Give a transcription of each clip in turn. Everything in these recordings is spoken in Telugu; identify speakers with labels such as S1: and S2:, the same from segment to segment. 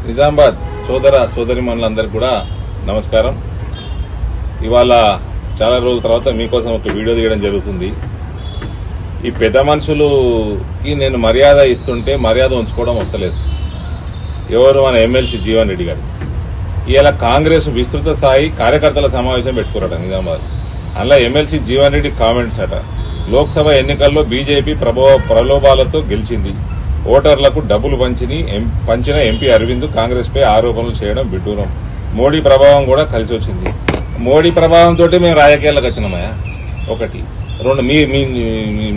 S1: నిజామాబాద్ సోదర సోదరిమణులందరికీ కూడా నమస్కారం. ఇవాళ చాలా రోజుల తర్వాత మీకోసం ఒక వీడియో తీయడం జరుగుతుంది. ఈ పెద్ద మనుషులకి నేను మర్యాద ఇస్తుంటే మర్యాద ఉంచుకోవడం వస్తలేదు. ఎవరు మన ఎమ్మెల్సీ జీవన్ రెడ్డి గారు ఇవాళ కాంగ్రెస్ విస్తృత స్థాయి కార్యకర్తల సమావేశం పెట్టుకున్నారట నిజామాబాద్. అందులో ఎమ్మెల్సీ జీవన్ రెడ్డి కామెంట్స్ అట, లోక్సభ ఎన్నికల్లో బీజేపీ ప్రలోభాలతో గెలిచింది, ఓటర్లకు డబ్బులు పంచిన ఎంపీ అరవింద్ కాంగ్రెస్ పై ఆరోపణలు చేయడం విడ్డూరం, మోడీ ప్రభావం కూడా కలిసి వచ్చింది. మోడీ ప్రభావంతో మేము రాజకీయాలకు వచ్చినామయ్యా. ఒకటి. రెండు,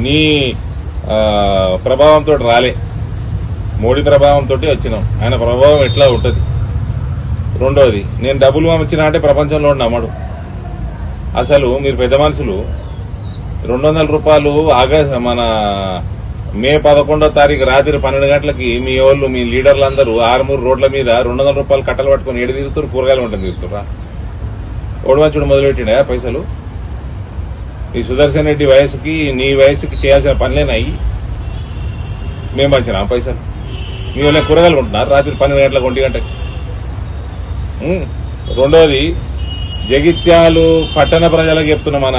S1: నీ ప్రభావంతో రాలే, మోడీ ప్రభావంతో వచ్చినాం. ఆయన ప్రభావం ఎట్లా ఉంటది. రెండోది, నేను డబ్బులు పంపించినా అంటే ప్రపంచంలో నమ్మడు. అసలు మీరు పెద్ద మనుషులు 200 రూపాయలు మన మే 11వ తారీఖు రాత్రి 12 గంటలకి మీ వాళ్ళు మీ లీడర్లందరూ 6 రోడ్ల మీద 200 రూపాయలు కట్టలు పట్టుకుని ఏడు తిరుగుతారు, కూరగాయలు ఉంటుంది తిరుగుతురా. ఓడమంచుడు మొదలుపెట్టిండా పైసలు? ఈ సుదర్శన్ రెడ్డి వయసుకి నీ వయసుకి చేయాల్సిన పనులేనాయి. మేము పంచినా పైసలు? మీ వాళ్ళ కూరగాయలు ఉంటున్నారు రాత్రి 12 గంటలకు 1 గంటకి. రెండోది, జగిత్యాలు పట్టణ ప్రజలకు చెప్తున్న మన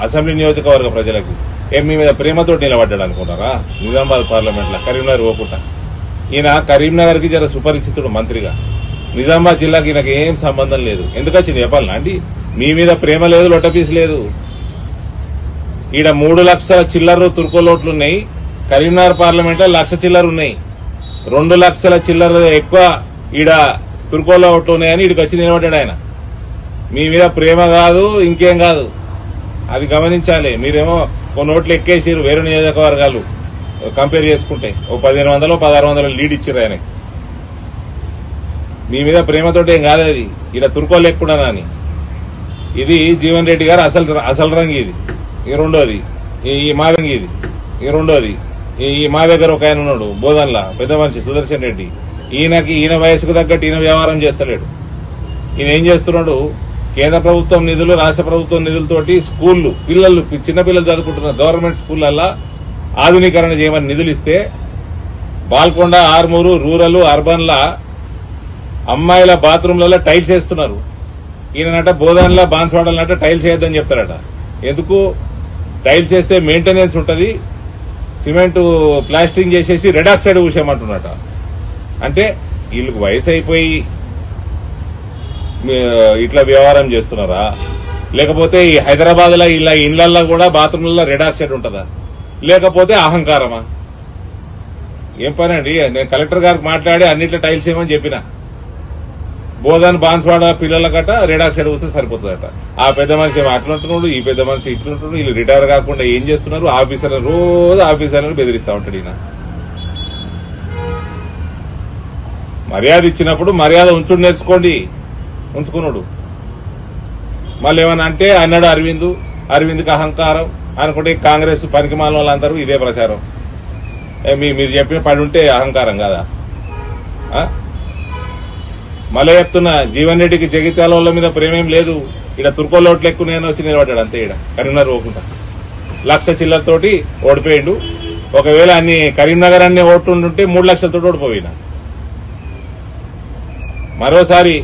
S1: అసెంబ్లీ నియోజకవర్గ ప్రజలకు మీ మీద ప్రేమతో నిలబడ్డాడు అనుకుంటారా? నిజామాబాద్ పార్లమెంట్ లో కరీంనగర్ పోకుండా. ఈయన కరీంనగర్ కి జర సుపరిచితుడు మంత్రిగా. నిజామాబాద్ జిల్లాకి ఈయనకి ఏం సంబంధం లేదు. ఎందుకు వచ్చింది చెప్పాలనా అండి? మీ మీద ప్రేమ లేదు, లొట్టపీసు లేదు. ఈడ 3 లక్షల చిల్లర తుర్కోలోట్లున్నాయి. కరీంనగర్ పార్లమెంట్ లో 1 లక్ష చిల్లర ఉన్నాయి. 2 లక్షల చిల్లర ఎక్కువ ఈడ తుర్కోలో ఓట్లు ఉన్నాయని ఈడికి వచ్చి నిలబడ్డాడు ఆయన. మీ మీద ప్రేమ కాదు, ఇంకేం కాదు, అది గమనించాలి. మీరేమో కొన్ని ఓట్లు ఎక్కేసారు వేరే నియోజకవర్గాలు కంపేర్ చేసుకుంటే. ఓ 1500 1600 లీడ్ ఇచ్చారు ఆయనకి. మీ మీద ప్రేమతోటి ఏం కాదు అది. ఈడ తుర్కోలు ఎక్కుడా అని. ఇది జీవన్ రెడ్డి గారు అసలు రంగు ఇది. ఈ రెండోది, ఈ మా రంగు ఇది. ఈ రెండోది, ఈ మా దగ్గర ఒక ఆయన ఉన్నాడు బోధన్లా, పెద్ద మనిషి సుదర్శన్ రెడ్డి. ఈయన వయసుకు తగ్గట్టు ఈయన వ్యవహారం చేస్తలేడు. ఈయన ఏం చేస్తున్నాడు? కేంద్ర ప్రభుత్వం నిధులు, రాష్ట్ర ప్రభుత్వం నిధులతోటి స్కూళ్లు, చిన్నపిల్లలు చదువుకుంటున్న గవర్నమెంట్ స్కూళ్లల్లో ఆధునీకరణ చేయమని నిధులు ఇస్తే, బాల్కొండ, ఆర్మూరు, రూరల్, అర్బన్ లా అమ్మాయిల బాత్రూంలలో టైల్స్ వేస్తున్నారు. ఈయనట బోధన్లా, బాన్స్వాడలనట టైల్స్ వేయద్దని చెప్తారట. ఎందుకు? టైల్స్ వేస్తే మెయింటెనెన్స్ ఉంటది, సిమెంట్ ప్లాస్టరింగ్ చేసేసి రెడ్ ఆక్సైడ్ ఊసేయమంటున్నట. అంటే వీళ్ళకి వయసు అయిపోయి ఇట్లా వ్యవహారం చేస్తున్నారా? లేకపోతే ఈ హైదరాబాద్ లో ఇలా ఇళ్లల్లో కూడా బాత్రూంలలో రెడ్ ఆక్సైడ్ ఉంటుందా? లేకపోతే అహంకారమా? ఏం పని అండి? నేను కలెక్టర్ గారికి మాట్లాడి అన్నిట్లో టైల్స్ ఏమని చెప్పిన. బోధన్, బాన్స్వాడ పిల్లల గట్ట రెడ్ ఆక్సైడ్ వస్తే సరిపోతుందట. ఆ పెద్ద మనిషి ఏమో అట్లుంటున్నాడు, ఈ పెద్ద మనిషి ఇట్లుంటున్నాడు. వీళ్ళు రిటైర్ కాకుండా ఏం చేస్తున్నారు? రోజు ఆఫీసర్లను బెదిరిస్తా ఉంటాడు ఈయన. మర్యాద ఇచ్చినప్పుడు మర్యాద ఉంచుడు నేర్చుకోండి. ఉంచుకున్నాడు. మళ్ళీ ఏమన్నా అంటే అన్నాడు అరవింద్కి అహంకారం అనుకుంటే కాంగ్రెస్ పనికిమాల వాళ్ళందరూ ఇదే ప్రచారం. మీరు చెప్పిన పడి ఉంటే అహంకారం కదా? మళ్ళీ చెప్తున్నా, జీవన్ రెడ్డికి జగిత్యాల వాళ్ళ మీద ప్రేమేం లేదు. ఈడ తుర్కోలోట్లు ఎక్కువ నేను వచ్చి నిలబడ్డాడు అంతే. ఈడ కరీంనగర్ పోకుండా 1 లక్ష చిల్లరతోటి ఓడిపోయిండు. ఒకవేళ కరీంనగర్ అన్ని ఓట్లుంటుంటే 3 లక్షలతో ఓడిపోయినా. మరోసారి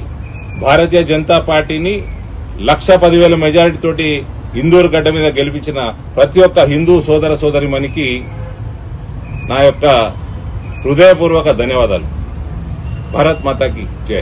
S1: భారతీయ జనతా పార్టీని 1,10,000 మెజారిటీ తోటి ఇందూరు గడ్డ మీద గెలిపించిన ప్రతి ఒక్క హిందూ సోదర సోదరిమణికి నా యొక్క హృదయపూర్వక ధన్యవాదాలు. భారత్ మాతాకి జై.